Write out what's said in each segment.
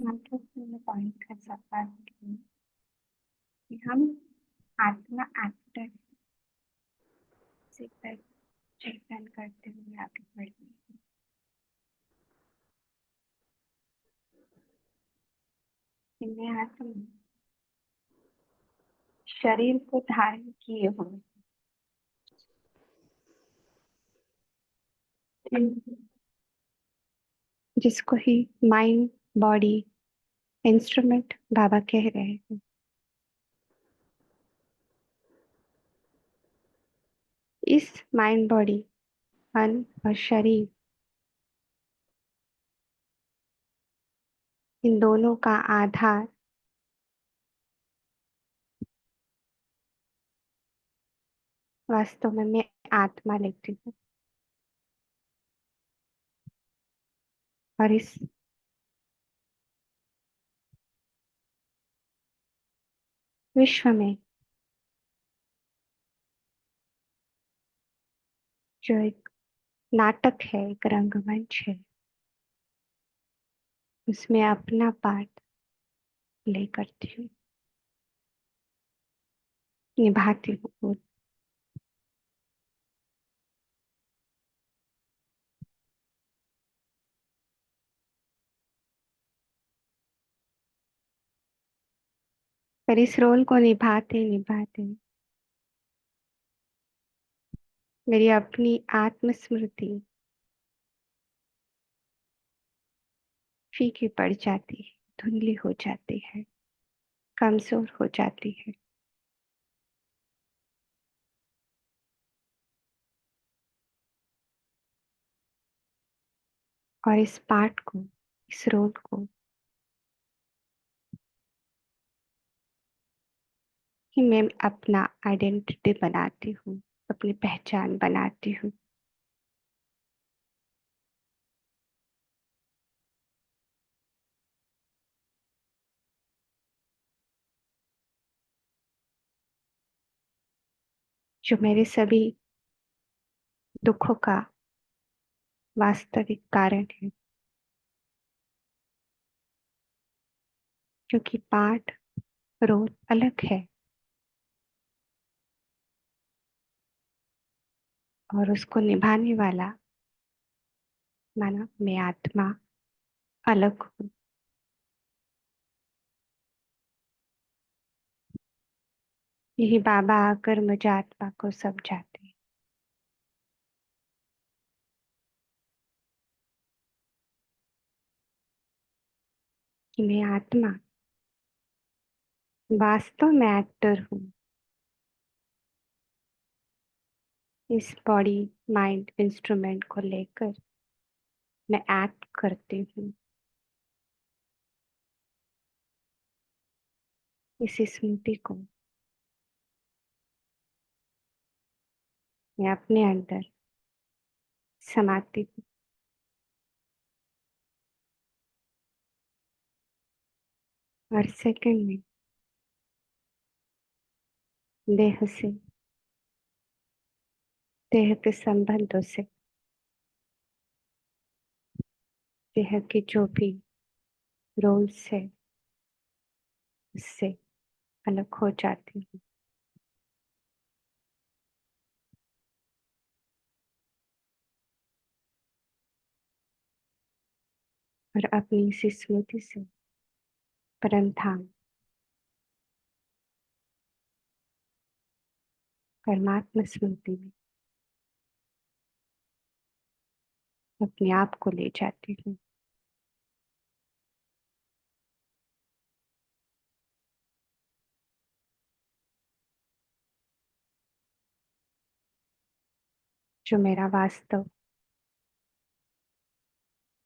महत्वपूर्ण पॉइंट है सफर की कि हम आत्मा एक्टर से चिंतन करते हुए आगे बढ़ते हैं। इनमें आत्मा शरीर को धारण किए हुए जिसको ही माइंड बॉडी इंस्ट्रूमेंट बाबा कह रहे हैं। इस माइंड बॉडी मन और शरीर इन दोनों का आधार वास्तव में मैं आत्मा लेती हूँ। और इस विश्व में जो एक नाटक है, एक रंगमंच है, उसमें अपना पार्ट प्ले करती हूँ, निभाती हूँ। पर इस रोल को निभाते निभाते मेरी अपनी आत्मस्मृति फीकी पड़ जाती है, धुंधली हो जाती है, कमजोर हो जाती है। और इस पार्ट को, इस रोल को ही मैं अपना आइडेंटिटी बनाती हूँ, अपनी पहचान बनाती हूँ। जो मेरे सभी दुखों का वास्तविक कारण है, क्योंकि पार्ट रोल अलग है और उसको निभाने वाला माना मैं आत्मा अलग हूँ। यही बाबा आकर मुझे आत्मा को समझाते हैं कि मैं आत्मा वास्तव में एक्टर हूँ। इस बॉडी माइंड इंस्ट्रूमेंट को लेकर मैं एक्ट करती हूँ। इस स्मृति को मैं अपने अंदर समाती हूँ। और सेकंड में देह से, देह के संबंधों से, देह के जो भी रोल्स है उससे अलग हो जाती हूँ। और अपनी इसी स्मृति से परम धाम परमात्मा स्मृति में अपने आप को ले जाती हूँ। जो मेरा वास्तव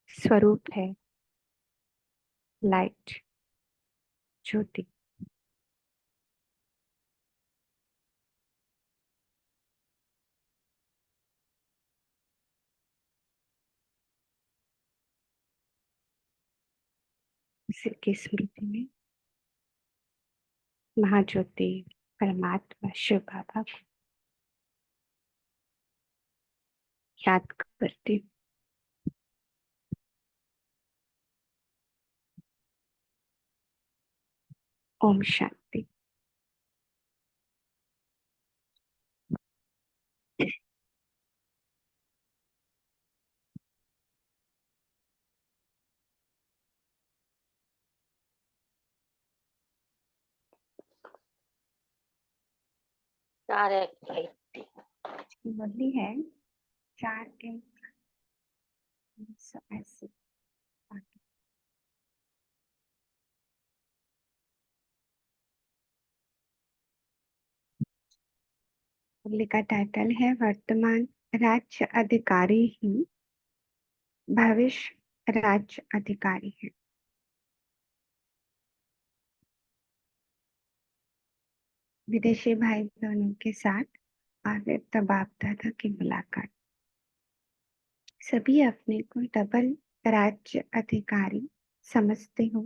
स्वरूप है, लाइट, ज्योति। इसी की स्मृति में महाज्योति परमात्मा शिव बाबा को याद करती हूँ। ओम शांति। मुरली है 4 1 ऐसे। मुरली का टाइटल है वर्तमान राज्य अधिकारी ही भविष्य राज्य अधिकारी है। विदेशी भाई बहनों के साथ आगे बाप दादा की मुलाकात। सभी अपने को डबल राज्य अधिकारी समझते हो।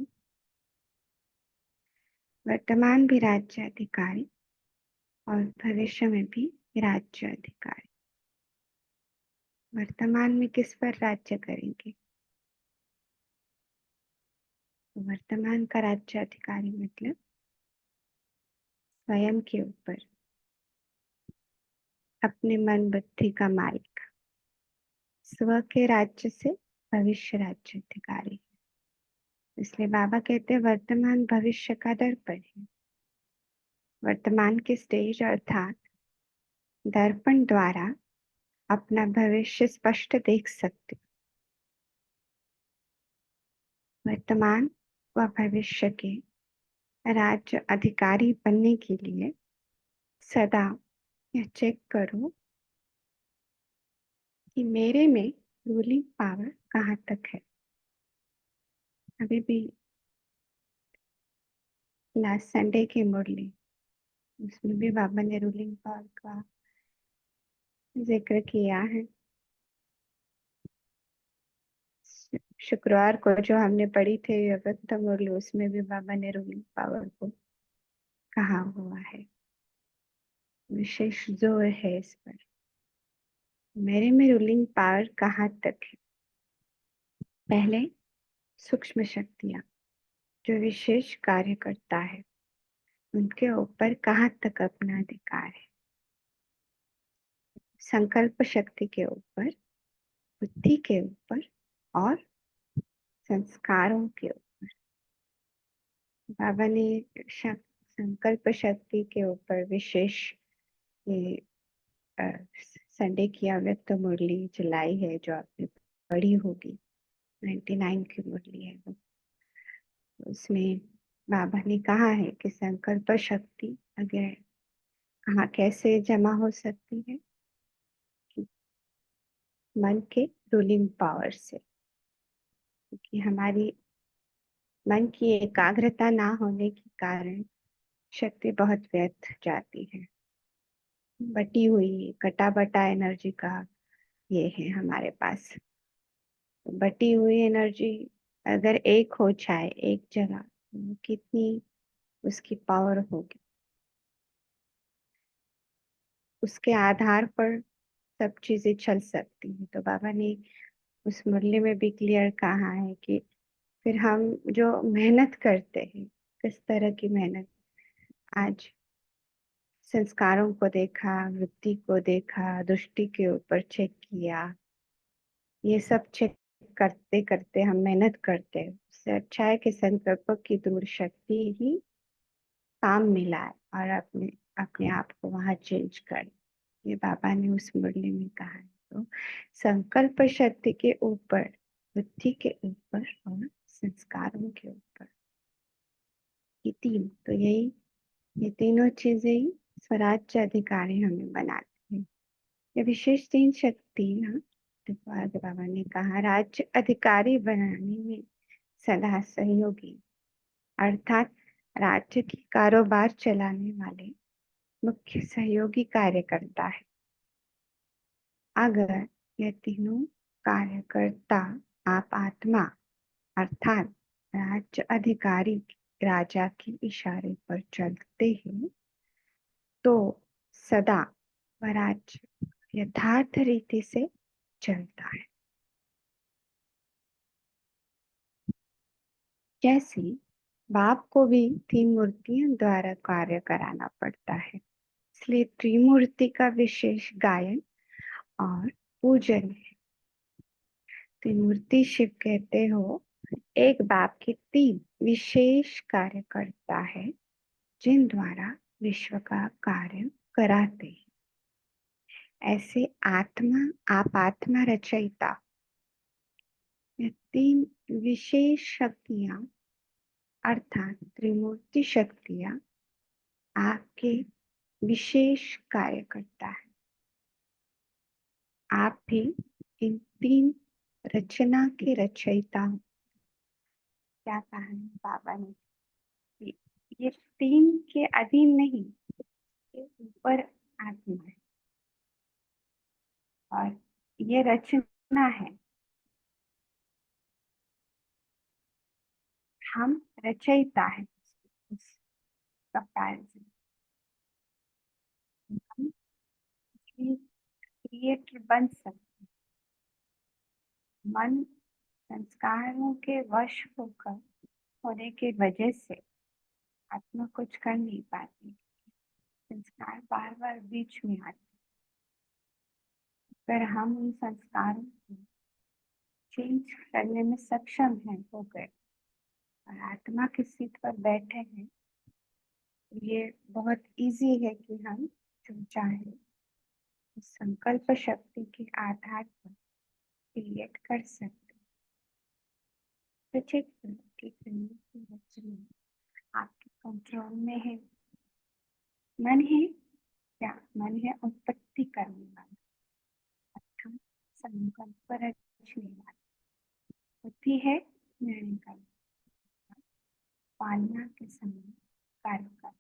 वर्तमान भी राज्य अधिकारी और भविष्य में भी राज्य अधिकारी। वर्तमान में किस पर राज्य करेंगे? तो वर्तमान का राज्य अधिकारी मतलब स्वयं के ऊपर, अपने मन बुद्धि का मालिक। स्व के राज्य से भविष्य राज्य अधिकारी। इसलिए बाबा कहते हैं वर्तमान भविष्य का दर्पण है। वर्तमान के स्टेज अर्थात दर्पण द्वारा अपना भविष्य स्पष्ट देख सकते। वर्तमान व भविष्य के राज्य अधिकारी बनने के लिए सदा यह चेक करो कि मेरे में रूलिंग पावर कहाँ तक है। अभी भी लास्ट संडे की मुरली, उसमें भी बाबा ने रूलिंग पावर का जिक्र किया है। शुक्रवार को जो हमने पढ़ी थी व्यक्त मुरली, उसमें भी बाबा ने रूलिंग पावर को कहा हुआ है। विशेष जोर है इस पर। मेरे में रूलिंग पावर कहाँ तक है? पहले सूक्ष्म शक्तियां जो विशेष कार्य करता है, उनके ऊपर कहाँ तक अपना अधिकार है? संकल्प शक्ति के ऊपर, बुद्धि के ऊपर और संस्कारों के ऊपर। बाबा ने संकल्प शक्ति के ऊपर विशेष ये संडे की अव्यक्त मुरली चलाई है, जो आपने पढ़ी होगी। 99 की मुरली है वो। उसमें बाबा ने कहा है कि संकल्प शक्ति अगर कहाँ कैसे जमा हो सकती है? मन के रूलिंग पावर से। क्योंकि हमारी मन की एकाग्रता ना होने के कारण शक्ति बहुत व्यर्थ जाती है। बटी हुई कटा बटा एनर्जी का ये है हमारे पास। बटी हुई एनर्जी अगर एक हो जाए एक जगह, तो कितनी उसकी पावर होगी। उसके आधार पर सब चीजें चल सकती हैं। तो बाबा ने उस मुरली में भी क्लियर कहा है कि फिर हम जो मेहनत करते हैं, किस तरह की मेहनत। आज संस्कारों को देखा, वृत्ति को देखा, दृष्टि के ऊपर चेक किया, ये सब चेक करते करते हम मेहनत करते हैं। उससे अच्छा है कि संकल्प की दूर शक्ति ही काम मिलाए और अपने अपने आप को वहां चेंज करे। ये बाबा ने उस मुरली में कहा है। तो संकल्प शक्ति के ऊपर, बुद्धि के ऊपर और संस्कारों के ऊपर, ये तीन, तो यही ये तीनों चीजें ही स्वराज्य अधिकारी हमें बनाती है। ये विशेष तीन शक्तियां, देखो आगे बाबा ने कहा, राज्य अधिकारी बनाने में सदा सहयोगी अर्थात राज्य की कारोबार चलाने वाले मुख्य सहयोगी कार्य करता है। अगर ये तीनों कार्यकर्ता आप आत्मा अर्थात राज्य अधिकारी राजा के इशारे पर चलते हैं, तो सदा स्वराज्य यथार्थ रीति से चलता है। जैसे बाप को भी तीन मूर्तियों द्वारा कार्य कराना पड़ता है, इसलिए त्रिमूर्ति का विशेष गायन और पूजन है। त्रिमूर्ति शिव कहते हो एक बाप के तीन विशेष कार्य करता है जिन द्वारा विश्व का कार्य कराते हैं। ऐसे आत्मा, आप आत्मा रचयिता, ये तीन विशेष शक्तियां अर्थात त्रिमूर्ति शक्तियां आपके विशेष कार्य करता है। आप भी इन तीन रचना के रचयिता हो। क्या कहा है बाबा ने, ये तीन के अधीन नहीं, ये ऊपर आत्मा है और ये रचना है। हम रचयिता है उस कंपैरिजन, हम क्रिएटर बन सकते। मन संस्कारों के वश होकर होने की वजह से आत्मा कुछ कर नहीं पाती, संस्कार बार बार बीच में आते। पर हम उन संस्कारों को चेंज करने में सक्षम हैं, हो गए और आत्मा की सीट पर बैठे हैं। ये बहुत इजी है कि हम जो चाहे उस संकल्प शक्ति के आधार पर क्रिएट कर सकते। तो चेक करो कि करने की रचना आपके कंट्रोल में है। मन है क्या? मन है उत्पत्ति करने वाला, अर्थात संकल्प रचने वाला। बुद्धि है निर्णय करने, पालना के समय कार्य करना।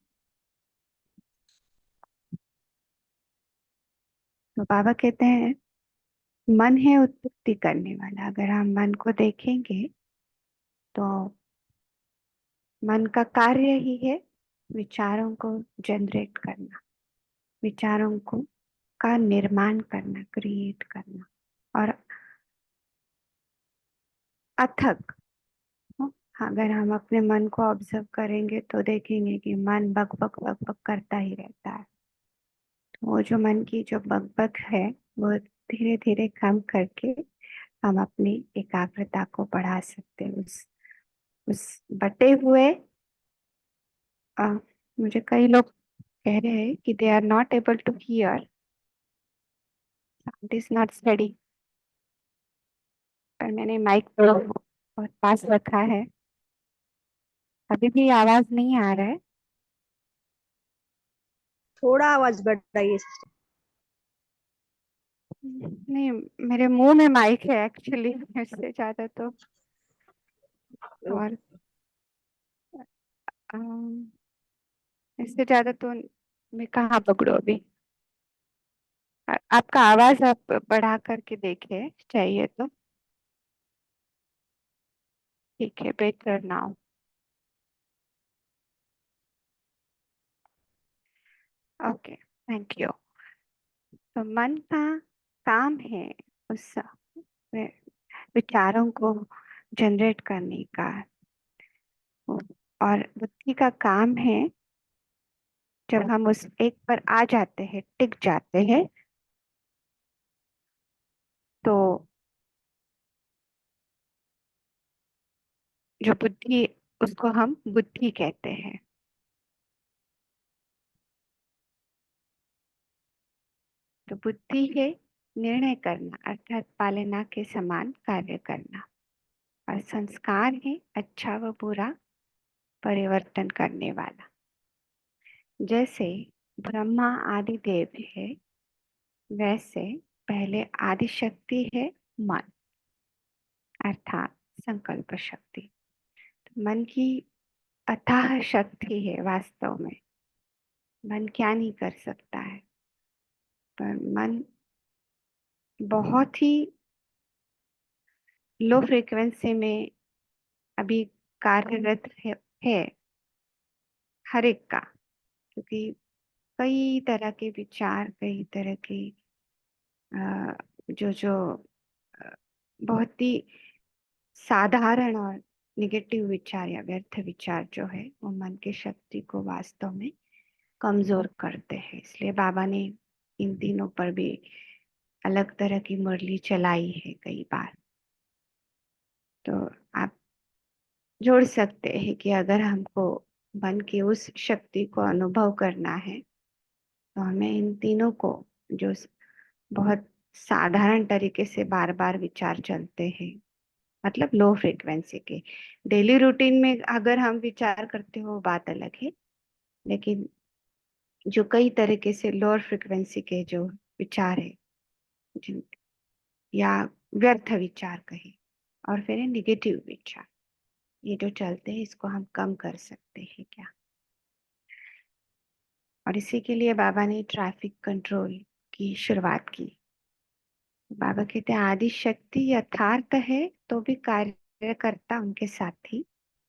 तो बाबा कहते हैं मन है उत्पत्ति करने वाला। अगर हम मन को देखेंगे तो मन का कार्य ही है विचारों को जनरेट करना, विचारों को का निर्माण करना, क्रिएट करना। और अथक, अगर हम अपने मन को ऑब्जर्व करेंगे तो देखेंगे कि मन बक बक बक बक करता ही रहता है। तो वो जो मन की जो बक बक है वो धीरे धीरे कम करके हम अपनी एकाग्रता को बढ़ा सकते हैं। उस बटे हुए मुझे कई लोग कह रहे हैं कि they are not able to hear, sound is not study. पर मैंने माइक को बहुत पास रखा है, अभी भी आवाज नहीं आ रहा है। थोड़ा आवाज बढ़ाइए। नहीं, मेरे मुंह में माइक है एक्चुअली, इससे ज्यादा तो। और अम, इससे ज्यादा तो मैं कहाँ पकड़ू अभी। आपका आवाज आप बढ़ा करके देखे चाहिए तो। ठीक है, better now. Okay, thank you. तो मन का काम है उस विचारों को जनरेट करने का, और बुद्धि का काम है जब हम उस एक पर आ जाते हैं, टिक जाते हैं, तो जो बुद्धि, उसको हम बुद्धि कहते हैं। तो बुद्धि है निर्णय करना, अर्थात पालना के समान कार्य करना। और संस्कार है अच्छा व बुरा परिवर्तन करने वाला। जैसे ब्रह्मा आदि देव है, वैसे पहले आदि शक्ति है मन, अर्थात संकल्प शक्ति। मन की अथाह शक्ति है वास्तव में। मन क्या नहीं कर सकता है, पर मन बहुत ही लो फ्रीक्वेंसी में अभी कार्यरत है हर एक का, क्योंकि कई तरह के विचार, कई तरह के जो जो अ, बहुत ही साधारण और निगेटिव विचार या व्यर्थ विचार जो है वो मन की शक्ति को वास्तव में कमजोर करते हैं। इसलिए बाबा ने इन तीनों पर भी अलग तरह की मुरली चलाई है कई बार। तो आप जोड़ सकते हैं कि अगर हमको मन की उस शक्ति को अनुभव करना है तो हमें इन तीनों को, जो बहुत साधारण तरीके से बार बार विचार चलते हैं, मतलब लो फ्रिक्वेंसी के, डेली रूटीन में अगर हम विचार करते हो बात अलग है, लेकिन जो कई तरीके से लोअर फ्रिक्वेंसी के जो विचार है, जिन या व्यर्थ विचार कहे, और फिर निगेटिव विचार, ये जो चलते हैं इसको हम कम कर सकते हैं क्या। और इसी के लिए बाबा ने ट्रैफिक कंट्रोल की शुरुआत की। बाबा कहते हैं आदि शक्ति यथार्थ है तो भी कार्यकर्ता उनके साथी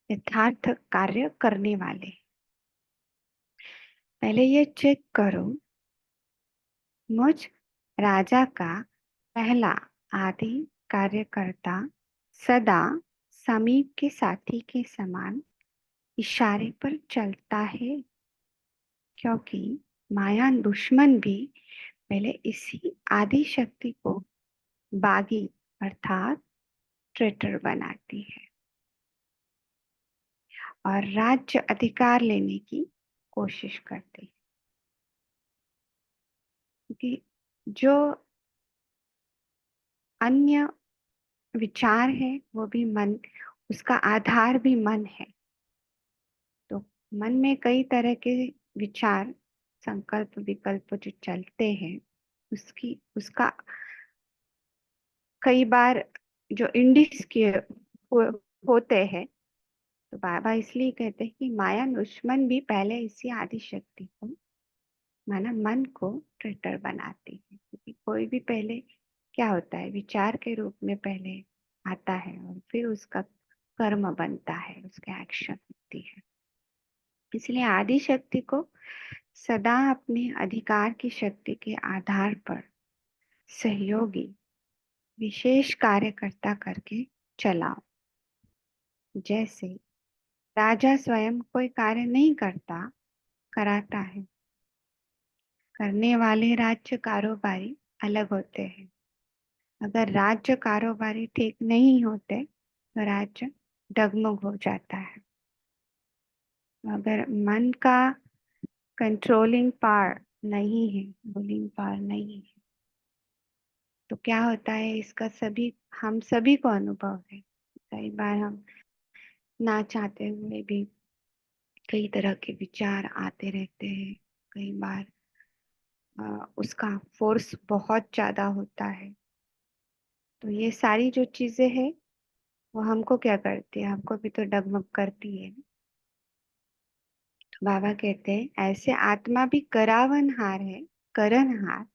यथार्थ कार्य करने वाले। पहले ये चेक करो, मुझ राजा का पहला आदि कार्यकर्ता सदा समीप के साथी के समान इशारे पर चलता है, क्योंकि माया दुश्मन भी पहले इसी आदि शक्ति को बागी अर्थात ट्रेटर बनाती है और राज्य अधिकार लेने की कोशिश करती है। क्योंकि जो अन्य विचार है वो भी मन, उसका आधार भी मन है। तो मन में कई तरह के विचार, संकल्प, विकल्प जो चलते हैं, उसकी उसका कई बार जो इंडिस के होते हैं। तो बाबा इसलिए कहते हैं कि माया दुश्मन भी पहले इसी आदि शक्ति को, माना मन को ट्रेटर बनाती है। क्योंकि कोई भी पहले क्या होता है, विचार के रूप में पहले आता है और फिर उसका कर्म बनता है, उसके एक्शन होती है। इसलिए आदि शक्ति को सदा अपने अधिकार की शक्ति के आधार पर सहयोगी विशेष कार्यकर्ता करके चलाओ। जैसे राजा स्वयं कोई कार्य नहीं करता, कराता है। करने वाले राज्य कारोबारी अलग होते हैं। अगर राज्य कारोबारी ठीक नहीं होते तो राज्य डगमग हो जाता है। अगर मन का कंट्रोलिंग पावर नहीं है, रूलिंग पावर नहीं है, तो क्या होता है, इसका हम सभी को अनुभव है। कई बार हम ना चाहते हुए भी कई तरह के विचार आते रहते हैं। कई बार उसका फोर्स बहुत ज्यादा होता है। तो ये सारी जो चीजें हैं वो हमको क्या करती है, हमको भी तो डगमग करती है। तो बाबा कहते हैं ऐसे आत्मा भी करावनहार है, करणहार।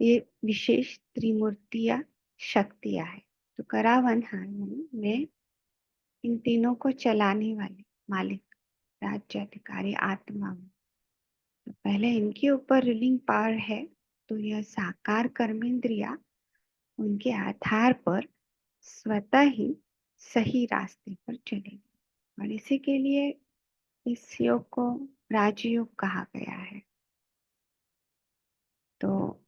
ये विशेष त्रिमूर्तिया शक्तियां है। तो करावनहार में इन तीनों को चलाने वाले मालिक, राज्य अधिकारी आत्मा। तो पहले इनके ऊपर रूलिंग पावर है, तो यह साकार कर्मेंद्रिया उनके आधार पर स्वतः ही सही रास्ते पर चलेगी। और इसी के लिए इस योग को राजयोग कहा गया है। तो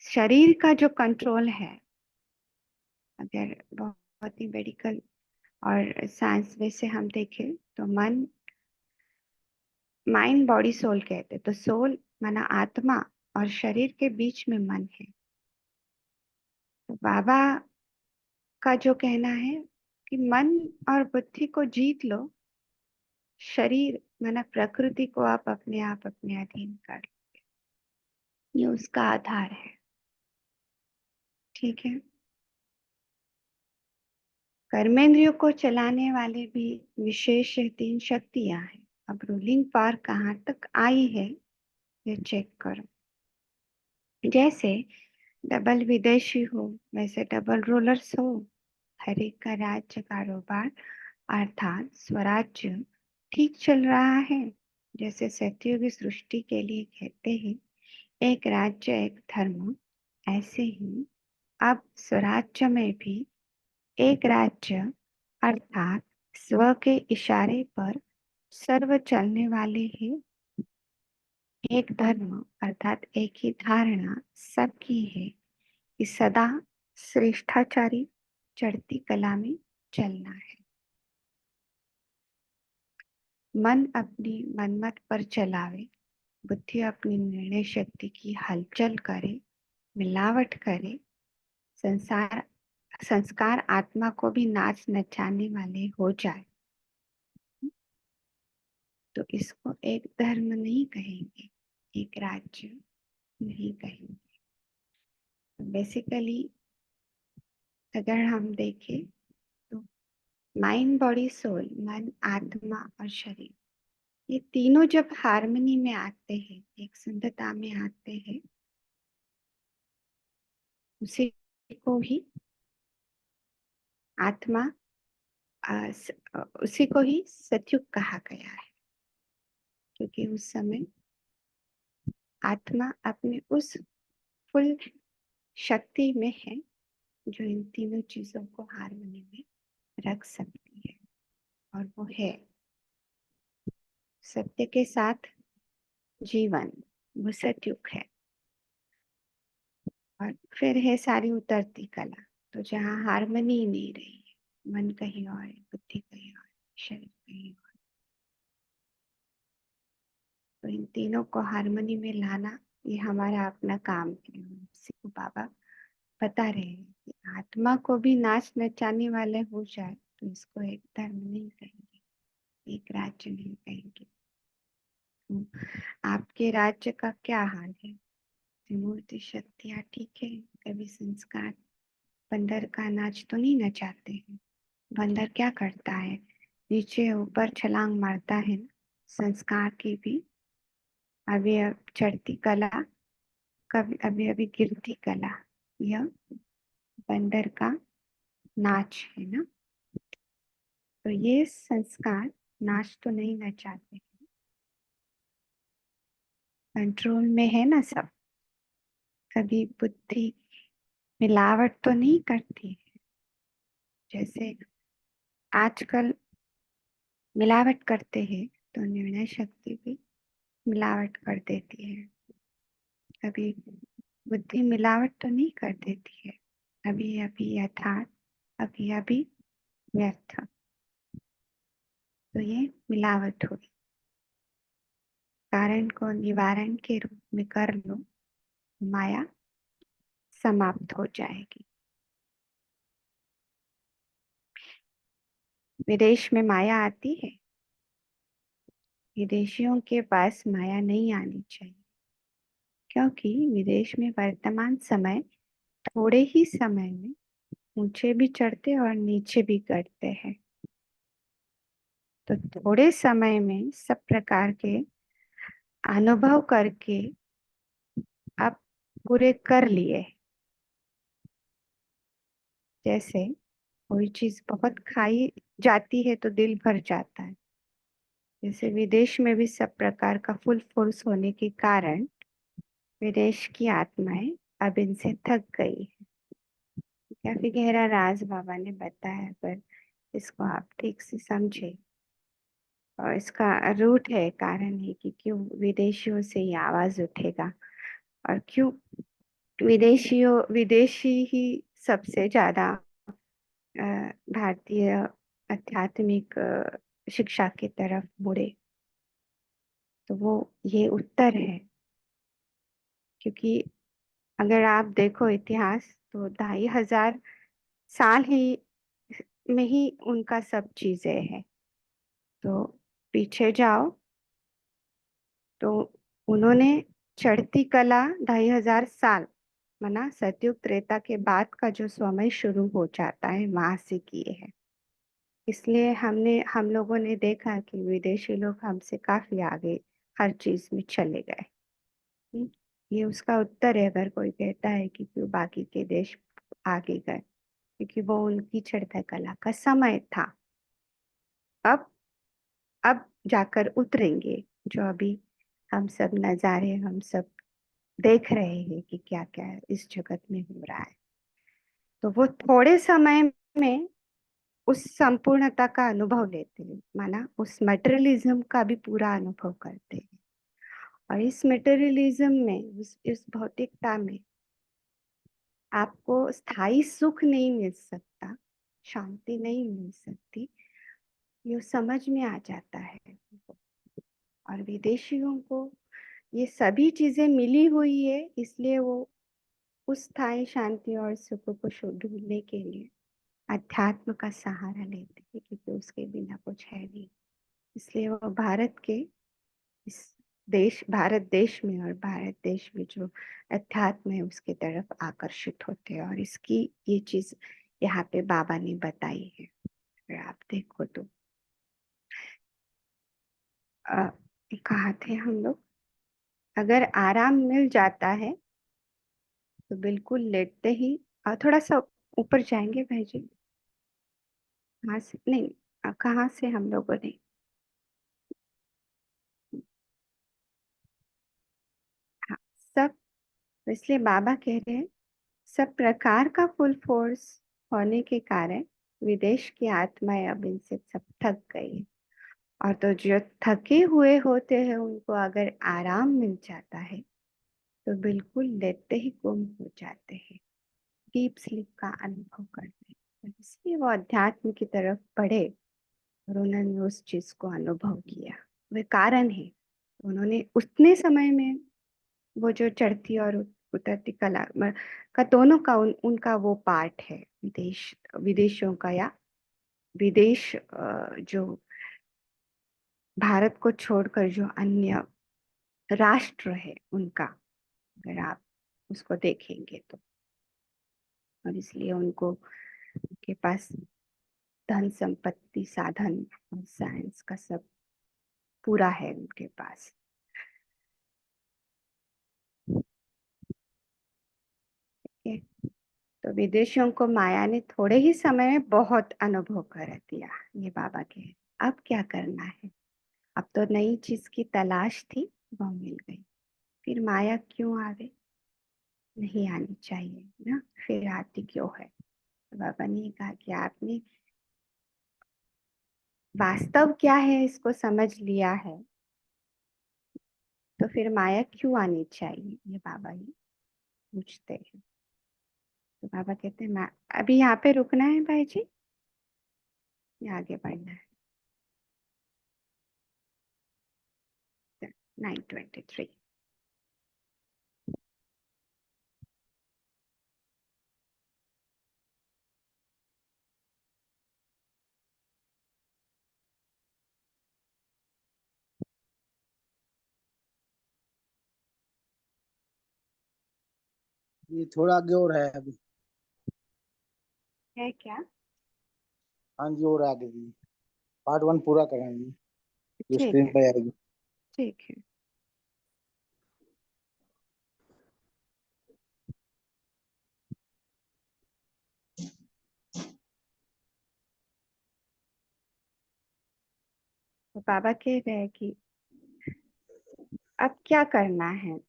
शरीर का जो कंट्रोल है, अगर बहुत ही मेडिकल और साइंस वे से हम देखें तो मन, माइंड बॉडी सोल कहते हैं। तो सोल माना आत्मा और शरीर के बीच में मन है। तो बाबा का जो कहना है कि मन और बुद्धि को जीत लो, शरीर माना प्रकृति को आप अपने अधीन कर लो। ये उसका आधार है। ठीक है। कर्मेंद्रियों को चलाने वाले भी विशेष तीन शक्तियां हैं। अब रूलिंग पावर कहाँ तक आई है ये चेक करो। जैसे डबल विदेशी हो वैसे डबल रूलर्स हो। हर एक का राज्य कारोबार अर्थात स्वराज्य ठीक चल रहा है। जैसे सत्ययुगी सृष्टि के लिए कहते हैं एक राज्य एक धर्म, ऐसे ही अब स्वराज्य में भी एक राज्य अर्थात स्व के इशारे पर सर्व चलने वाले हैं। एक धर्म अर्थात एक ही धारणा सबकी है कि सदा श्रेष्ठाचारी चढ़ती कला में चलना है। मन अपनी मनमत पर चलावे, बुद्धि अपनी निर्णय शक्ति की हलचल करे, मिलावट करे। संसार संस्कार आत्मा को भी नाच नचाने वाले हो जाए तो इसको एक धर्म नहीं कहेंगे, एक राज्य नहीं कहेंगे। बेसिकली अगर हम देखें तो माइंड बॉडी सोल, मन आत्मा और शरीर, ये तीनों जब हार्मनी में आते हैं, एक संतता में आते हैं, उसी को ही आत्मा उसी को ही सतयुग कहा गया है। क्योंकि उस समय आत्मा अपने उस फुल शक्ति में है जो इन तीनों चीजों को हार्मनी में रख सकती है, और वो है सत्य के साथ जीवन, वो सतयुग है। और फिर है सारी उतरती कला, तो जहाँ हार्मनी नहीं रही है, मन कहीं और है, बुद्धि कहीं और, शरीर कहीं और, तो इन तीनों को हार्मनी में लाना ये हमारा अपना काम है। इसी को बाबा बता रहे हैं कि आत्मा को भी नाच नचाने वाले हो जाए तो इसको एक धर्म नहीं कहेंगे, एक राज्य नहीं कहेंगे। तो आपके राज्य का क्या हाल है? त्रिमूर्ति शक्तियाँ ठीक है, कभी संस्कार बंदर का नाच तो नहीं नचाते हैं। बंदर क्या करता है, नीचे ऊपर छलांग मारता है। संस्कार की भी अभी अब चढ़ती कला, कभी अभी अभी गिरती कला, यह बंदर का नाच है ना। तो ये संस्कार नाच तो नहीं नचाते, कंट्रोल में है ना सब। कभी बुद्धि मिलावट तो नहीं करती है, जैसे आजकल मिलावट करते हैं तो निर्णय शक्ति भी मिलावट कर देती है। कभी बुद्धि मिलावट तो नहीं कर देती है, अभी अभी यथार्थ, अभी अभी व्यर्थ, तो ये मिलावट हुई। कारण को निवारण के रूप में कर लो, माया समाप्त हो जाएगी। विदेश में माया आती है, विदेशियों के पास माया नहीं आनी चाहिए, क्योंकि विदेश में वर्तमान समय थोड़े ही समय में ऊंचे भी चढ़ते और नीचे भी गिरते हैं। तो थोड़े समय में सब प्रकार के अनुभव करके अब पूरे कर लिए। जैसे कोई चीज बहुत खाई जाती है तो दिल भर जाता है, जैसे विदेश में भी सब प्रकार का फुल फोर्स होने के कारण विदेश की आत्माएं अब इनसे थक गई है। काफी गहरा राज बाबा ने बताया, पर इसको आप ठीक से समझे। और इसका रूट है, कारण है कि क्यों विदेशियों से ये आवाज उठेगा, और क्यों विदेशी ही सबसे ज्यादा भारतीय आध्यात्मिक शिक्षा की तरफ मुड़े। तो वो ये उत्तर है, क्योंकि अगर आप देखो इतिहास तो 2500 साल ही में ही उनका सब चीजें है। तो पीछे जाओ तो उन्होंने चढ़ती कला 2500 साल, माना सतयुग त्रेता के बाद का जो समय शुरू हो जाता है वहां से किए हैं। इसलिए हम लोगों ने देखा कि विदेशी लोग हमसे काफी आगे हर चीज में चले गए। हम्म, ये उसका उत्तर है अगर कोई कहता है कि क्यों बाकी के देश आगे गए, क्योंकि वो उनकी चढ़ता कला का समय था। अब अब जाकर उतरेंगे, जो अभी हम सब नजारे हम सब देख रहे हैं कि क्या क्या इस जगत में हो रहा है। तो वो थोड़े समय में उस संपूर्णता का अनुभव लेते हैं, माना उस मटेरियलिज्म का भी पूरा अनुभव करते हैं। और इस मटेरियलिज्म में, इस भौतिकता में आपको स्थायी सुख नहीं मिल सकता, शांति नहीं मिल सकती, ये समझ में आ जाता है। और विदेशियों को ये सभी चीजें मिली हुई है, इसलिए वो उस स्थायी शांति और सुख को ढूंढने के लिए अध्यात्म का सहारा लेते हैं, क्योंकि उसके बिना कुछ है नहीं। इसलिए वो भारत के इस भारत देश में और भारत देश में जो अध्यात्म है उसके तरफ आकर्षित होते हैं। और इसकी ये चीज यहाँ पे बाबा ने बताई है। अगर आप देखो तो अ, कहा थे हम लोग, अगर आराम मिल जाता है तो बिल्कुल लेटते ही, थोड़ा सा ऊपर जाएंगे भाई जी। कहाँ से नहीं, कहाँ से हम लोगों ने, हाँ, सब, इसलिए बाबा कह रहे हैं सब प्रकार का फुल फोर्स होने के कारण विदेश की आत्माएं अब इनसे सब थक गई है। और तो जो थके हुए होते हैं उनको अगर आराम मिल जाता है तो बिल्कुल लेते ही गुम हो जाते हैं, डीप स्लीप का अनुभव करते हैं। इसलिए वो अध्यात्म की तरफ बढ़े और उन्होंने उस चीज को अनुभव किया। वे कारण है, उन्होंने उतने समय में वो जो चढ़ती और उतरती कला का दोनों का उनका वो पार्ट है। विदेशों का, या विदेश जो भारत को छोड़कर जो अन्य राष्ट्र है उनका, अगर आप उसको देखेंगे तो। और इसलिए उनको, उनके पास धन संपत्ति साधन और साइंस का सब पूरा है उनके पास। ठीक है? तो विदेशियों को माया ने थोड़े ही समय में बहुत अनुभव करा दिया, ये बाबा के। अब क्या करना है? अब तो नई चीज की तलाश थी, वो मिल गई, फिर माया क्यों आवे? नहीं आनी चाहिए ना, फिर आती क्यों है? तो बाबा ने कहा कि आपने वास्तव क्या है इसको समझ लिया है, तो फिर माया क्यों आनी चाहिए, ये बाबा ही पूछते हैं। तो बाबा कहते हैं अभी यहाँ पे रुकना है भाई जी, या आगे बढ़ना है? 9:23। ये थोड़ा आगे और है अभी। है क्या? हाँ जी, और आगे भी पार्ट 1 पूरा कराएंगे जो ठीक स्क्रीन है, पे आएगी। ठीक है। तो बाबा कह रहे हैं कि अब क्या करना है?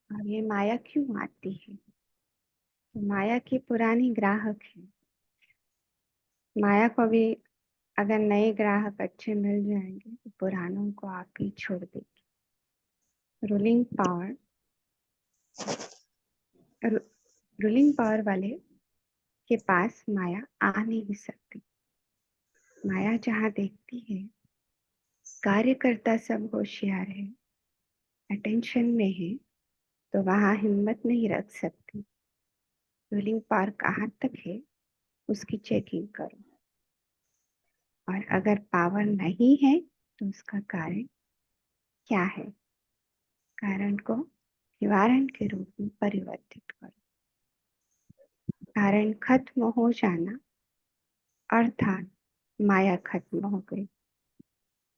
और ये माया क्यों आती है? तो माया की पुरानी ग्राहक है। माया को भी अगर नए ग्राहक अच्छे मिल जाएंगे तो पुरानों को आप ही छोड़ देगी। रूलिंग पावर, रूलिंग पावर वाले के पास माया आ नहीं सकती। माया जहाँ देखती है कार्यकर्ता सब होशियार है, अटेंशन में है, तो वहां हिम्मत नहीं रख सकती। रूलिंग पावर कहाँ तक है उसकी चेकिंग करो। और अगर पावर नहीं है तो उसका कारण क्या है? कारण को निवारण के रूप में परिवर्तित करो। कारण खत्म हो जाना अर्थात माया खत्म हो गई।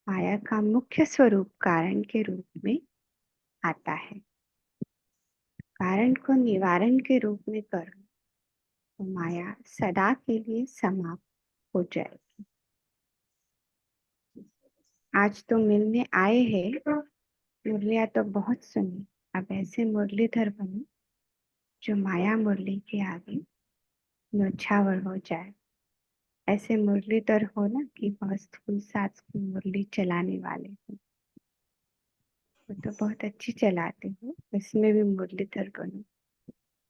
माया का मुख्य स्वरूप कारण के रूप में आता है। कारण को निवारण के रूप में करो तो माया सदा के लिए समाप्त हो जाएगी। आज तो मिलने आए हैं, मुरलिया तो बहुत सुनी, अब ऐसे मुरलीधर बनो जो माया मुरली के आगे न्योछावर हो जाए। ऐसे मुरलीधर हो ना कि मस्त फुल साज की मुरली चलाने वाले हो। वो तो बहुत अच्छी चलाते हो, इसमें भी मुरलीधर बनो।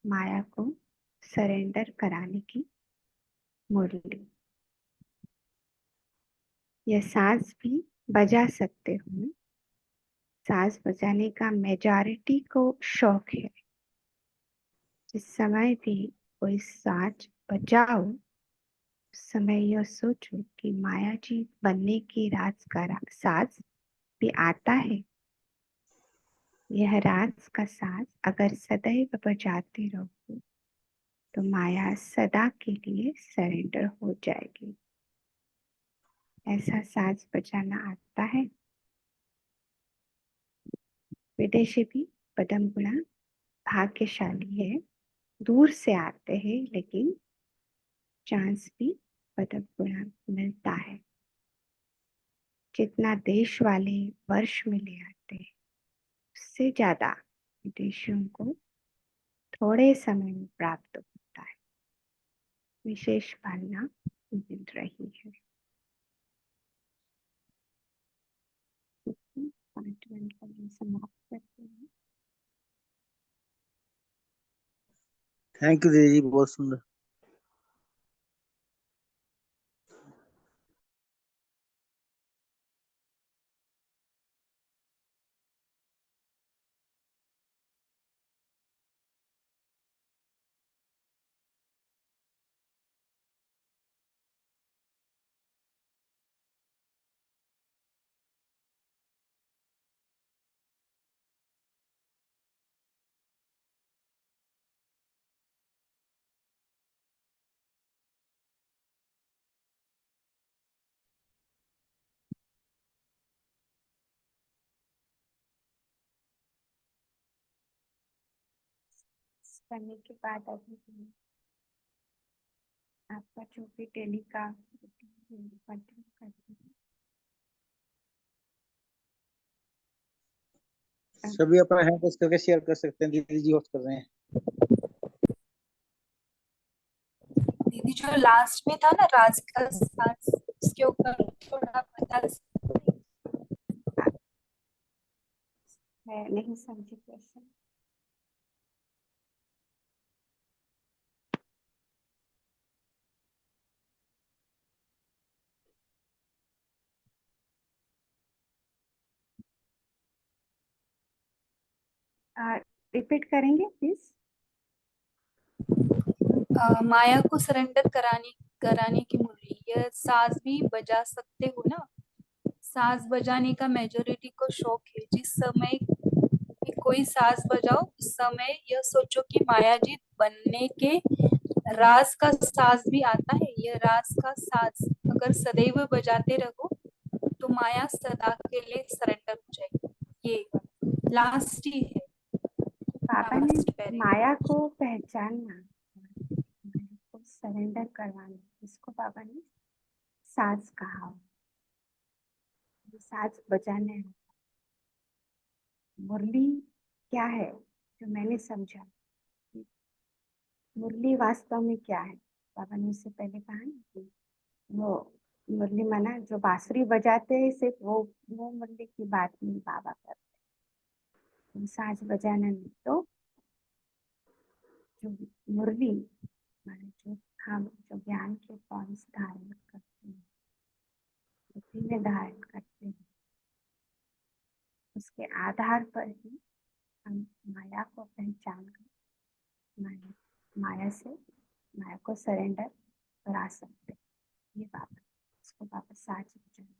माया को सरेंडर कराने की मुरली। यह साज भी बजा सकते हो ना। साज बजाने का मेजॉरिटी को शौक है। जिस समय भी कोई साज बजाओ उस समय यह सोचो कि माया जी बनने की राज का साज भी आता है। यह राज का साज अगर सदैव बजाते रहो तो माया सदा के लिए सरेंडर हो जाएगी। ऐसा साज बजाना आता है। विदेशी भी पदम गुणा भाग्यशाली है। दूर से आते हैं लेकिन चांस भी पदम गुणा मिलता है। जितना देश वाले वर्ष में ले आते हैं उससे ज्यादा विदेशियों को थोड़े समय में प्राप्त होता है। विशेष पालना मिल रही है। पार्ट 1 को हम समाप्त करते हैं। थैंक यू दीदी जी, बहुत सुंदर। करने के बाद अभी आपका जो भी डेली का कंटिन्यू करते हैं। सभी अपना हैंड रेस करके शेयर कर सकते हैं, दीदी जी होस्ट कर रहे हैं। दीदी जो लास्ट में था ना राज का साथ, उसके ऊपर थोड़ा बता सकते हैं? मैं नहीं समझी क्वेश्चन। रिपीट करेंगे प्लीज। माया को सरेंडर कराने की मुरली, यह साज भी बजा सकते हो ना। साज बजाने का मेजोरिटी को शौक है। जिस समय भी कोई साज बजाओ उस समय यह सोचो कि माया जी बनने के राज का साज भी आता है। यह राज का साज अगर सदैव बजाते रहो तो माया सदा के लिए सरेंडर हो जाएगी। ये लास्ट ही है, पापा ने लास्ट पैराग्राफ। माया को पहचानना, माया को सरेंडर करवाना, इसको पापा ने साज कहा। साज बजाने मुरली क्या है जो मैंने समझा। मुरली वास्तव में क्या है, पापा ने उससे पहले कहा ना कि वो मुरली माना जो बांसुरी बजाते हैं, सिर्फ वो मुरली की बात नहीं बाबा करते। साज बजाना नहीं तो जो मुरली माने जो हम जो ज्ञान के पॉइंट्स धारण करते हैं, बुद्धि में धारण करते हैं, उसके आधार पर ही हम माया को पहचान कर माया माया से माया को सरेंडर करा सकते हैं। ये बाबा, इसको बाबा साज बजाना।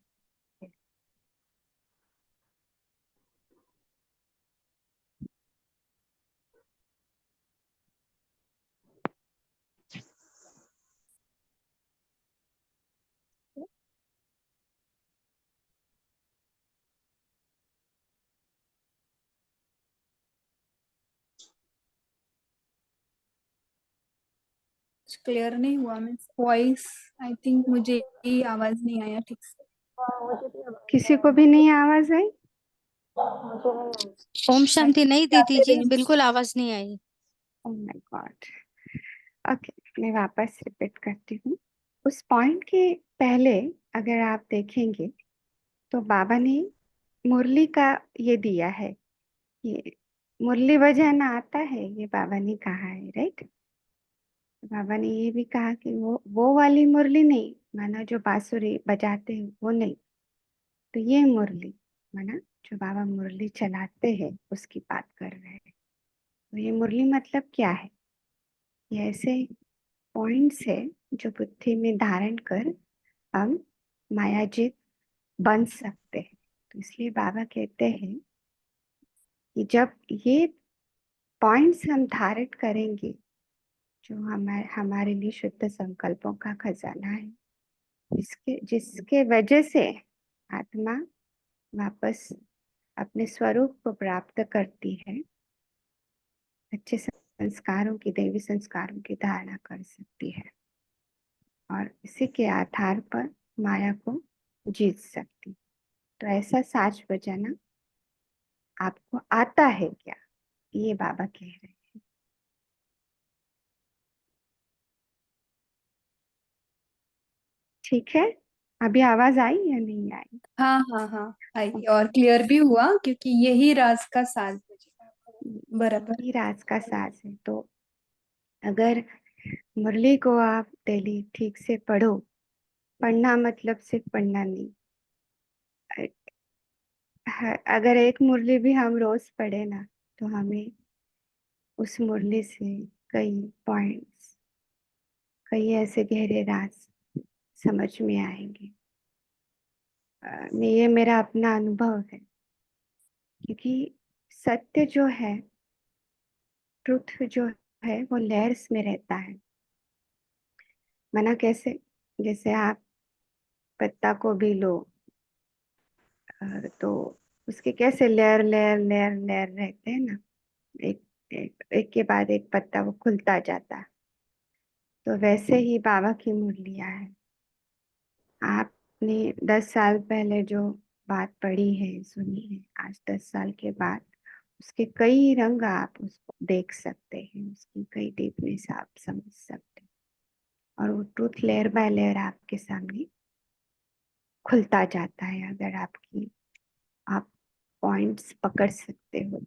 क्लियर नहीं हुआ, मीन्स वॉइस आई थिंक मुझे ही आवाज नहीं आया ठीक से। किसी को भी नहीं आवाज आई? ओम शांति नहीं दीदी जी, बिल्कुल आवाज नहीं आई। Oh my god. ओके, मैं वापस रिपीट करती हूँ। उस पॉइंट के पहले अगर आप देखेंगे तो बाबा ने मुरली का ये दिया है, ये मुरली बजाना आता है, ये बाबा ने कहा है, राइट। बाबा ने ये भी कहा कि वो वाली मुरली नहीं, माना जो बांसुरी बजाते हैं वो नहीं, तो ये मुरली, माना जो बाबा मुरली चलाते हैं उसकी बात कर रहे हैं। तो ये मुरली मतलब क्या है? ये ऐसे पॉइंट्स है जो बुद्धि में धारण कर हम मायाजित बन सकते हैं। तो इसलिए बाबा कहते हैं कि जब ये पॉइंट्स हम धारण करेंगे, जो हमारे हमारे लिए शुद्ध संकल्पों का खजाना है, जिसके वजह से आत्मा वापस अपने स्वरूप को प्राप्त करती है, अच्छे संस्कारों की, दैवी संस्कारों की धारणा कर सकती है और इसी के आधार पर माया को जीत सकती। तो ऐसा साज बजाना आपको आता है क्या, ये बाबा कह रहे हैं। ठीक है, अभी आवाज आई या नहीं आई? हाँ हाँ हाँ, आई, और क्लियर भी हुआ क्योंकि यही राज का साज बजेगा। बराबर। ये राज का साज है। तो अगर मुरली को आप डेली ठीक से पढ़ो, पढ़ना मतलब सिर्फ पढ़ना नहीं, अगर एक मुरली भी हम रोज पढ़े ना, तो हमें उस मुरली से कई पॉइंट्स, कई ऐसे गहरे राज समझ में आएंगे। ये मेरा अपना अनुभव है, क्योंकि सत्य जो है, ट्रुथ जो है, वो लेयर्स में रहता है। माना कैसे, जैसे आप पत्ता को भी लो, तो उसके कैसे लेयर लेयर लेयर लेयर रहते हैं ना, एक एक के बाद एक पत्ता वो खुलता जाता है। तो वैसे ही बाबा की मुरलियां है। आपने 10 साल पहले जो बात पढ़ी है, सुनी है, आज 10 साल के बाद उसके कई रंग आप उसको देख सकते हैं, उसकी कई डीपनेस आप समझ सकते हैं, और वो ट्रूथ लेयर बाय लेयर आपके सामने खुलता जाता है, अगर आप पॉइंट्स पकड़ सकते हो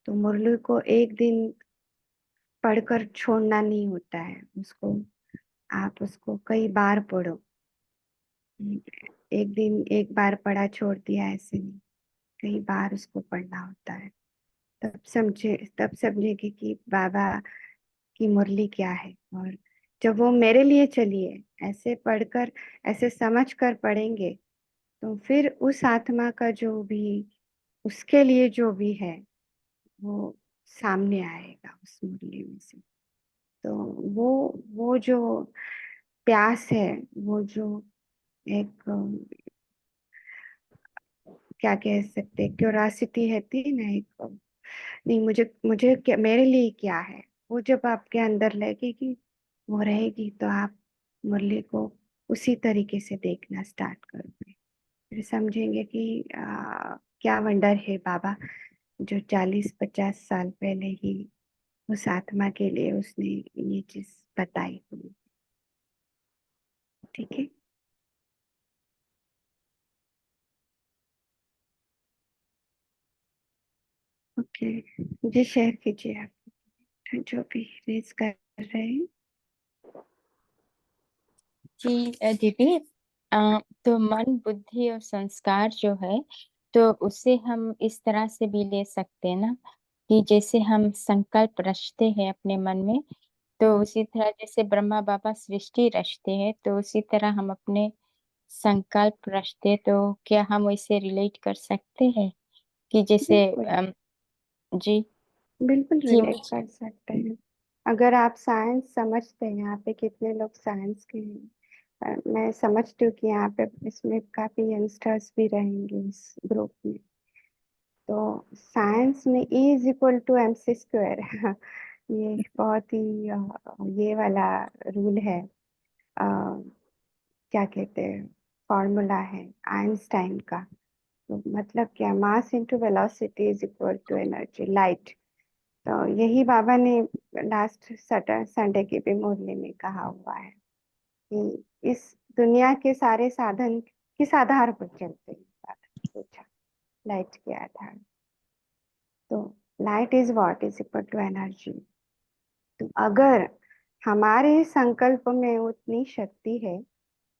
तो मुरली को एक दिन पढ़कर छोड़ना नहीं होता है, उसको आप उसको कई बार पढ़ो। एक दिन एक बार पढ़ा छोड़ दिया ऐसे नहीं, कई बार उसको पढ़ना होता है। तब समझेगी कि बाबा की मुरली क्या है। और जब वो मेरे लिए चली है, ऐसे पढ़कर, ऐसे समझ कर पढ़ेंगे, तो फिर उस आत्मा का जो भी, उसके लिए जो भी है, वो सामने आएगा उस मुरली में से। तो वो जो प्यास है, वो जो एक क्या कह सकते, क्यूरासिटी है थी ना, एक नहीं, मुझे क्या, मेरे लिए क्या है, वो जब आपके अंदर लगेगी, वो रहेगी, तो आप मुरली को उसी तरीके से देखना स्टार्ट करोगे। फिर समझेंगे कि क्या वंडर है बाबा, जो 40-50 साल पहले ही उस आत्मा के लिए उसने ये चीज बताई हुई। ठीक है। ओके, जी शेयर कीजिए आप जो भी रेज कर रहे हैं। जी दीदी, तो मन, बुद्धि और संस्कार जो है, तो उसे हम इस तरह से भी ले सकते हैं ना, कि जैसे हम संकल्प रचते हैं अपने मन में, तो उसी तरह जैसे ब्रह्मा बाबा सृष्टि रचते हैं, तो उसी तरह हम अपने संकल्प रचते हैं। तो क्या हम इसे रिलेट कर सकते हैं कि जैसे बिल्कुल, जी, बिल्कुल कि रिलेट कर सकते हैं। अगर आप साइंस समझते हैं, यहाँ पे कितने लोग साइंस के हैं, मैं समझती हूँ कि यहाँ पे इसमें काफी यंगस्टर्स भी रहेंगे इस ग्रुप में। तो साइंस में E is equal to MC² ये बहुत ही ये वाला रूल है, क्या कहते हैं, फॉर्मूला है आइंस्टाइन का। तो मतलब क्या, mass into velocity is equal to energy, light. तो यही बाबा ने लास्ट संडे की भी मुरली में कहा हुआ है कि इस दुनिया के सारे साधन किस आधार पर चलते हैं, बाबा ने पूछा। लाइट के आधार। तो light is what is equal to energy. तो अगर हमारे संकल्प में उतनी शक्ति है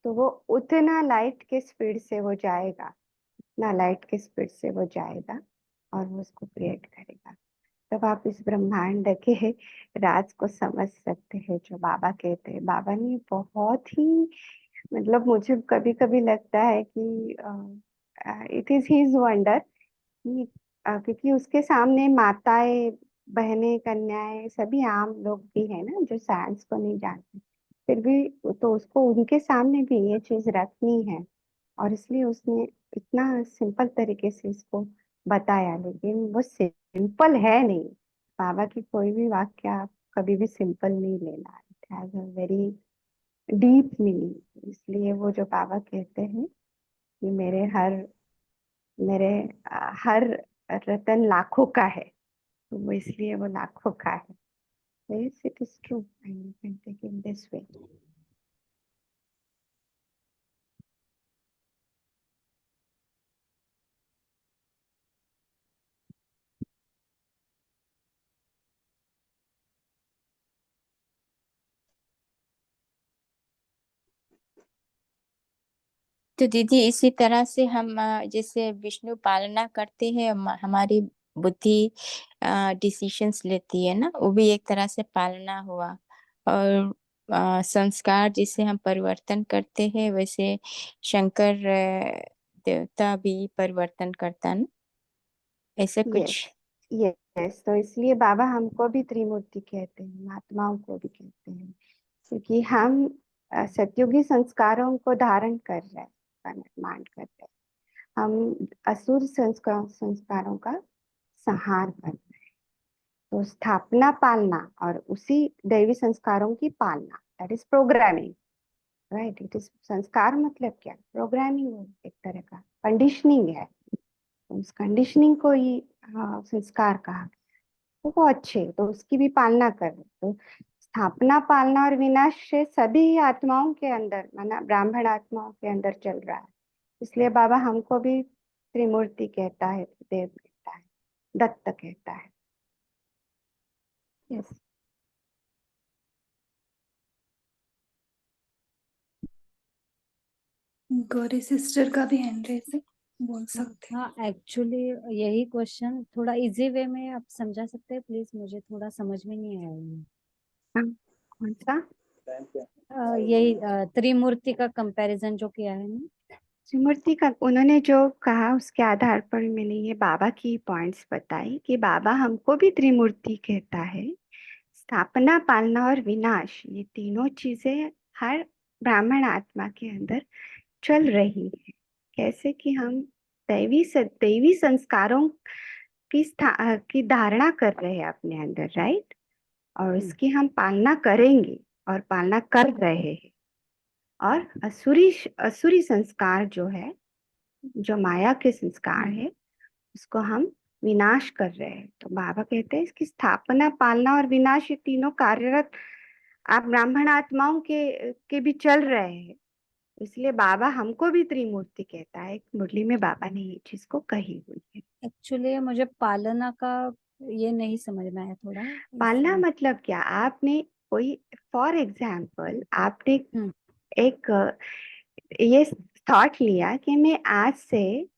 तो वो उतना लाइट के स्पीड से वो जाएगा, उतना लाइट के स्पीड से वो जाएगा और वो उसको क्रिएट करेगा। तब आप इस ब्रह्मांड के राज को समझ सकते हैं जो बाबा कहते हैं। बाबा ने बहुत ही, मतलब मुझे कभी कभी लगता है कि इट इज हिज वंडर कि क्योंकि उसके सामने माताएं, बहनें, कन्याएं, सभी आम लोग भी है ना जो साइंस को नहीं जानते, फिर भी तो उसको उनके सामने भी ये चीज रखनी है। और इसलिए उसने इतना सिंपल तरीके से इसको बताया, लेकिन वो सिंपल है नहीं। बाबा की कोई भी वाक्य आप कभी भी सिंपल नहीं लेना, it has a very deep meaning. इसलिए वो जो बाबा कहते हैं कि हर रतन लाखों का है, तो वो इसलिए वो लाखों का है। Yes, it is true, and you can take it this way. तो दीदी इसी तरह से हम जैसे विष्णु पालना करते हैं, हमारी बुद्धि डिसीशंस लेती है ना, वो भी एक तरह से पालना हुआ। और संस्कार जिसे हम परिवर्तन करते हैं, वैसे शंकर देवता भी परिवर्तन करता ना, ऐसा Yes, कुछ। yes, तो इसलिए बाबा हमको भी त्रिमूर्ति कहते हैं, महात्माओं को भी कहते हैं, क्योंकि हम सतयुगी संस्कारों को धारण कर रहे हैं, का निर्माण कर रहे हैं। हम असुर संस्कारों का संहार कर रहे हैं। तो स्थापना पालना और उसी दैवी संस्कारों की पालना, that is programming, right. It is संस्कार मतलब क्या, प्रोग्रामिंग, एक तरह का कंडीशनिंग है। तो उस कंडीशनिंग को ही संस्कार कहा। तो वो अच्छे, तो उसकी भी पालना कर रहे। तो स्थापना, पालना और विनाश से सभी आत्माओं के अंदर, माना ब्राह्मण आत्माओं के अंदर चल रहा है। इसलिए बाबा हमको भी त्रिमूर्ति कहता है, देव कहता है, दत्त कहता है। यस। गौरी सिस्टर का भी हैंड रेज है, बोल सकते हैं। हाँ, एक्चुअली यही क्वेश्चन थोड़ा इजी वे में आप समझा सकते हैं प्लीज, मुझे थोड़ा समझ में नहीं आया ये। कौन सा? यही त्रिमूर्ति का कंपैरिजन जो किया है ना। त्रिमूर्ति का उन्होंने जो कहा उसके आधार पर मैंने ये बाबा की पॉइंट्स बताई कि बाबा हमको भी त्रिमूर्ति कहता है। स्थापना, पालना और विनाश, ये तीनों चीजें हर ब्राह्मण आत्मा के अंदर चल रही है। कैसे कि हम दैवी संस्कारों की धारणा कर रहे हैं अपने अंदर, राइट। और उसकी हम पालना करेंगे और पालना कर रहे हैं। और असुरी संस्कार जो है, जो माया के संस्कार है, उसको हम विनाश कर रहे हैं। तो बाबा कहते हैं इसकी स्थापना, पालना और विनाश, ये तीनों कार्यरत आप ब्राह्मण आत्माओं के भी चल रहे हैं। इसलिए बाबा हमको भी त्रिमूर्ति कहता है। एक मुरली में बाबा ने ये चीज को कही हुई है। एक्चुअली मुझे पालना का ये नहीं समझ में आया थोड़ा, पालना इसलिए। मतलब क्या, आपने कोई, फॉर एग्जाम्पल आपने हम्म एक ये थॉट लिया कि मैं आज से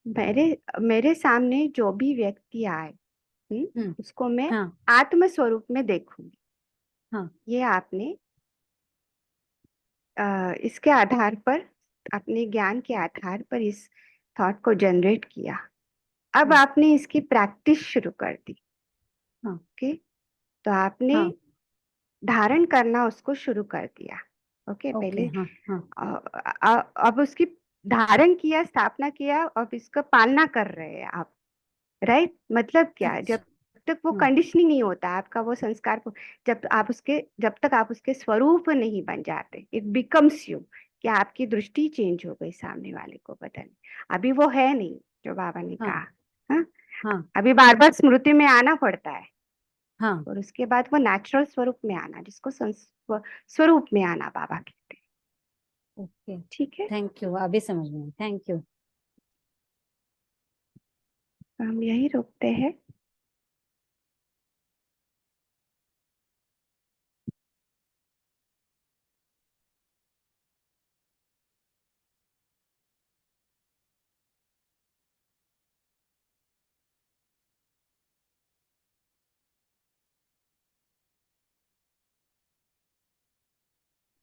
मेरे मेरे सामने जो भी व्यक्ति आए, हम्म उसको मैं हाँ आत्म स्वरूप में देखूंगी। हाँ। ये आपने इसके आधार पर, अपने ज्ञान के आधार पर इस थॉट को जनरेट किया। अब हाँ आपने इसकी प्रैक्टिस शुरू कर दी। हाँ ओके। तो आपने हाँ। धारण करना उसको शुरू कर दिया। ओके। ओके। पहले हाँ हाँ। अब उसकी धारण किया, स्थापना किया, अब इसका पालना कर रहे हैं आप, राइट। मतलब क्या, अच्छा। जब तक वो हाँ कंडीशनिंग नहीं होता आपका वो संस्कार को, जब तक आप उसके स्वरूप नहीं बन जाते, इट बिकम्स यू, कि कि आपकी दृष्टि चेंज हो गई सामने वाले को बदलने। अभी वो है नहीं जो बाबा ने हाँ कहा। हाँ, हाँ अभी बार बार स्मृति में आना पड़ता है हाँ। और उसके बाद वो नेचुरल स्वरूप में आना, जिसको स्वरूप में आना बाबा कहते हैं। ओके, ठीक है, थैंक यू, अभी समझ में, थैंक यू। तो हम यही रोकते हैं।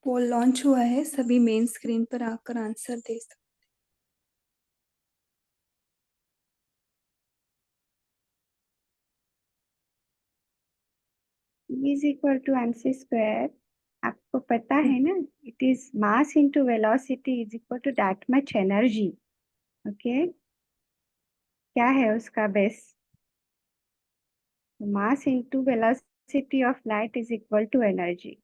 पोल लॉन्च हुआ है, सभी मेन स्क्रीन पर आकर आंसर दे सकते। E is equal to mc square, आपको पता है ना, it is mass into velocity is equal to that much energy. Okay, क्या है उसका base? Mass into velocity of light is equal to energy.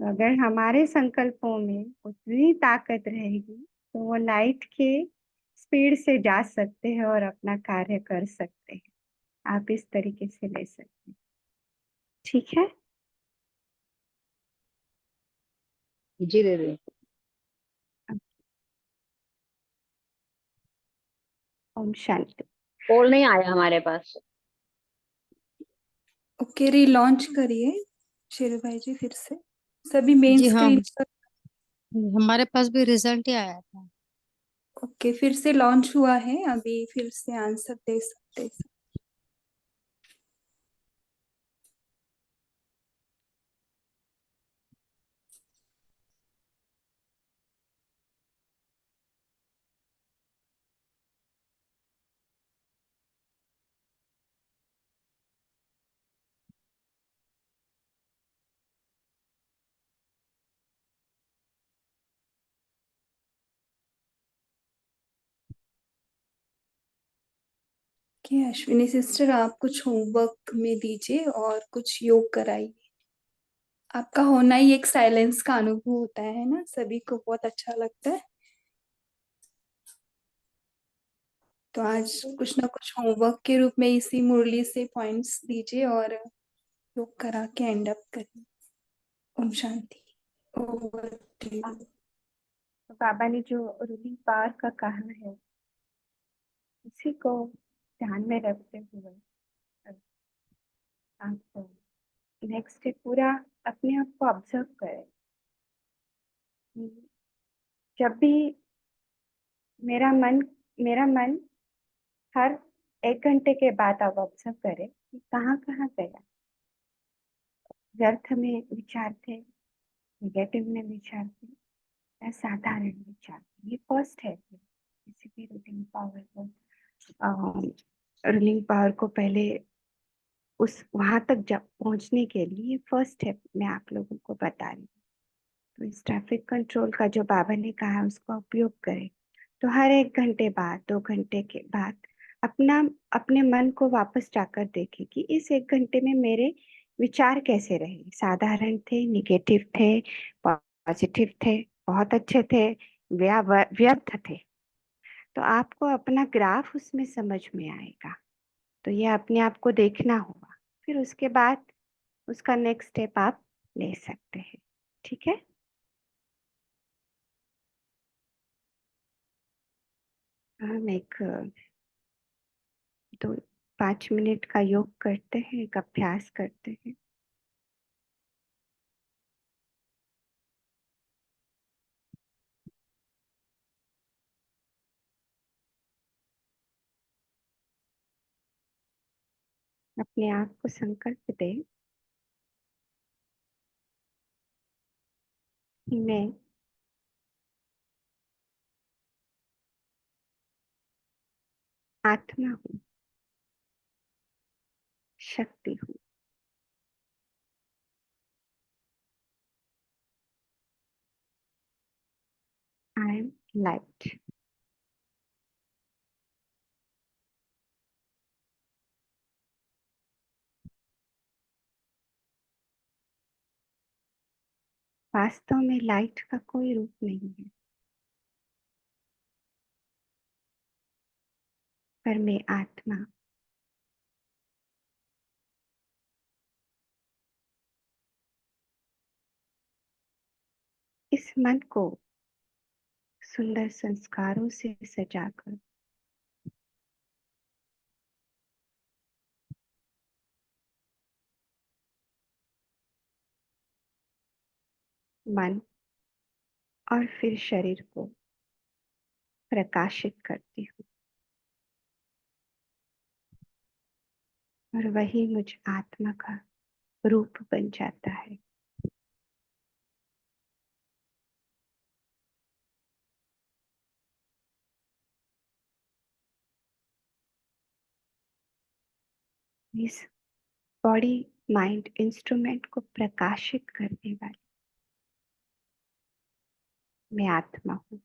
तो अगर हमारे संकल्पों में उतनी ताकत रहेगी तो वो लाइट के स्पीड से जा सकते हैं और अपना कार्य कर सकते हैं। आप इस तरीके से ले सकते हैं। ठीक है, जी दीदी। ओम शांति। पोल नहीं आया हमारे पास। ओके, रीलॉन्च करिए शेरू भाई जी फिर से, सभी मेन जी हाँ, स्क्रीन पर। हमारे पास भी रिजल्ट ही आया था। ओके, फिर से लॉन्च हुआ है, अभी फिर से आंसर दे सकते हैं। ओके अश्विनी सिस्टर, आप कुछ होमवर्क में दीजिए और कुछ योग कराइए। आपका होना ही एक साइलेंस का अनुभव होता है ना, सभी को बहुत अच्छा लगता है। तो आज कुछ ना कुछ होमवर्क के रूप में इसी मुरली से पॉइंट्स दीजिए और योग करा के एंड अप करिए। Om Shanti. Over to you. तो बाबा ने जो रूलिंग पावर का कहा है उसी को ध्यान में रखते हुए आप नेक्स्ट डे पूरा अपने आप को ऑब्जर्व करें कि जब भी मेरा मन हर 1 घंटे के बाद आप ऑब्जर्व करें कि कहाँ कहाँ गया। व्यर्थ में विचार थे, नेगेटिव में विचार थे या साधारण विचार थे। ये फर्स्ट है किसी भी रूलिंग पावर को पहले उस वहां तक जब पहुंचने के लिए ये फर्स्ट स्टेप मैं आप लोगों को बता रही हूँ। तो इस ट्रैफिक कंट्रोल का जो बाबा ने कहा है उसका उपयोग करें। तो हर 1 घंटे बाद 2 घंटे के बाद अपना अपने मन को वापस जाकर देखें कि इस 1 घंटे में मेरे विचार कैसे रहे, साधारण थे, निगेटिव थे, पॉजिटिव थे, बहुत अच्छे थे, व्यर्थ थे। तो आपको अपना ग्राफ उसमें समझ में आएगा। तो ये अपने आप को देखना होगा, फिर उसके बाद उसका नेक्स्ट स्टेप आप ले सकते हैं। ठीक है, हम एक 5 मिनट का योग करते हैं, एक अभ्यास करते हैं। अपने आप को संकल्प दें कि मैं आत्मा हूँ, शक्ति हूँ। I am light. वास्तव में लाइट का कोई रूप नहीं है, पर मैं आत्मा इस मन को सुंदर संस्कारों से सजाकर मन और फिर शरीर को प्रकाशित करती हूँ, और वही मुझ आत्मा का रूप बन जाता है। इस बॉडी माइंड इंस्ट्रूमेंट को प्रकाशित करने वाली मैं आत्मा हूँ।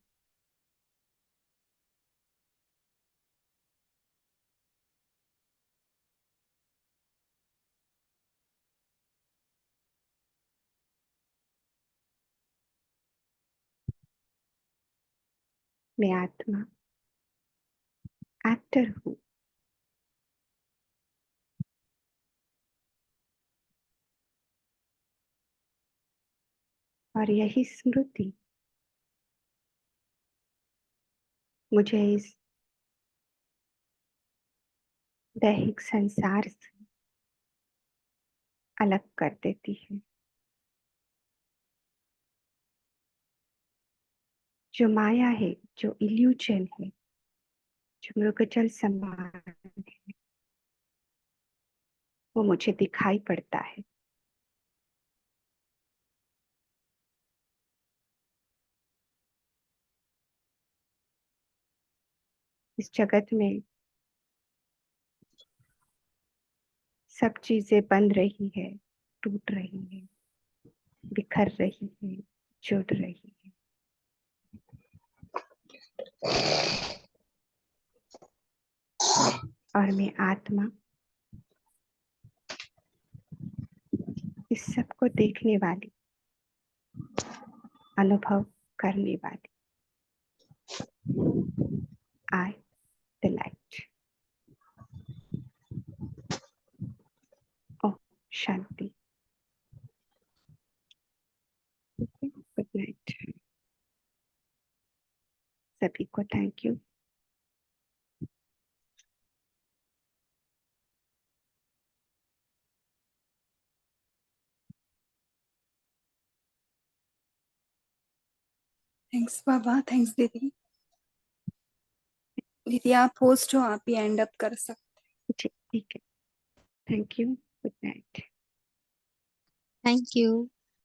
मैं आत्मा एक्टर हूँ, और यही स्मृति मुझे इस दैहिक संसार से अलग कर देती है। जो माया है, जो इल्यूजन है, जो मृगजल समान है, वो मुझे दिखाई पड़ता है। इस जगत में सब चीजें बन रही है, टूट रही है, बिखर रही है, जुड़ रही है। और मैं आत्मा इस सब को देखने वाली, अनुभव करने वाली I the light. Om Shanti. Good night सभी को। Thank you. Thanks Baba, thanks दीदी। दीदी आप होस्ट हो, आप ही एंड अप कर सकते। जी ठीक है। Thank you. Good night. Thank you.